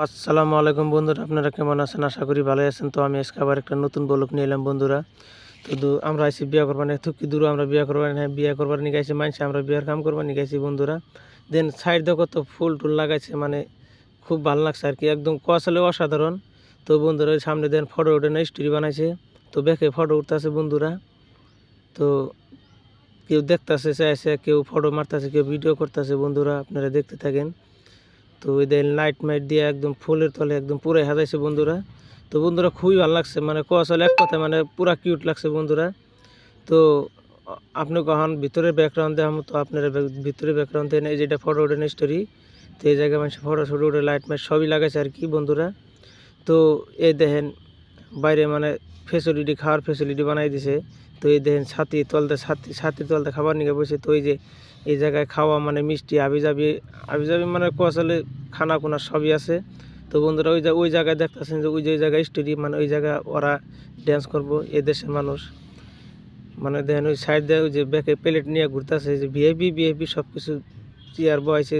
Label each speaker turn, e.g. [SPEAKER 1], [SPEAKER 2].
[SPEAKER 1] আসসালামু আলাইকুম বন্ধুরা, আপনারা কেমন আছেন? আশা করি ভালো আছেন। তো আমি আজকে আবার একটা নতুন ব্লগ নিয়ে এলাম বন্ধুরা। তো আমরা আইছি বিয়া করবার নিয়ে, থুকি দূর আমরা বিয়া করবার হ্যাঁ বিয়া করবার নিয়ে গেছি মানছি, আমরা বিয়ার কাম করবার নিয়ে গেছি বন্ধুরা। দেন সাইড দেখো তো ফুল টুল লাগাইছে, মানে খুব ভালো লাগছে আর কি, একদম আসলে অসাধারণ। তো বন্ধুরা ওই সামনে দেন ফটো উঠে না স্টোরি বানাইছে, তো ব্যাকে ফটো উঠতেছে বন্ধুরা। তো কেউ দেখতেছে চাইছে, কেউ ফটো মারতেছে, কেউ ভিডিও করতেছে বন্ধুরা, আপনারা দেখতে থাকেন। তো ওই দেখেন লাইট মাইট দিয়ে একদম ফুলের তলে একদম পুরাই সাজাইছে বন্ধুরা। তো বন্ধুরা খুবই ভালো লাগছে, মানে আসলে এক কথা মানে পুরা কিউট লাগছে বন্ধুরা। তো আপনি কখন ভিতরের ব্যাকগ্রাউন্ড দেওয়ার মতো আপনারা ভিতরের ব্যাকগ্রাউন্ড দেন, এই যেটা ফটো ওঠেন স্টোরি। তো এই জায়গায় মানুষ ফটো ফটো উঠে লাইট মাইট সবই লাগাইছে আর কি বন্ধুরা। তো এই দেখেন বাইরে মানে ফেসিলিটি, খাওয়ার ফেসিলিটি বানাই দিছে। তো এই দেখেন ছাতির তলতে খাবার নিয়ে বসে। তো এই যে এই জায়গায় খাওয়া মানে মিষ্টি আবি যাবি মানে আসলে খানা খুনা সবই আছে। তো বন্ধুরা ওই জায়গায় দেখতেছেন যে ওই জায়গায় স্টোরি, মানে ওই জায়গায় ওরা ড্যান্স করবো এই দেশের মানুষ। মানে দেখেন ওই সাইড দিয়ে ওই যে ব্যাকে প্লেট নিয়ে ঘুরতেছে, যে ভিআইপি সব কিছু চেয়ার বয়েছে।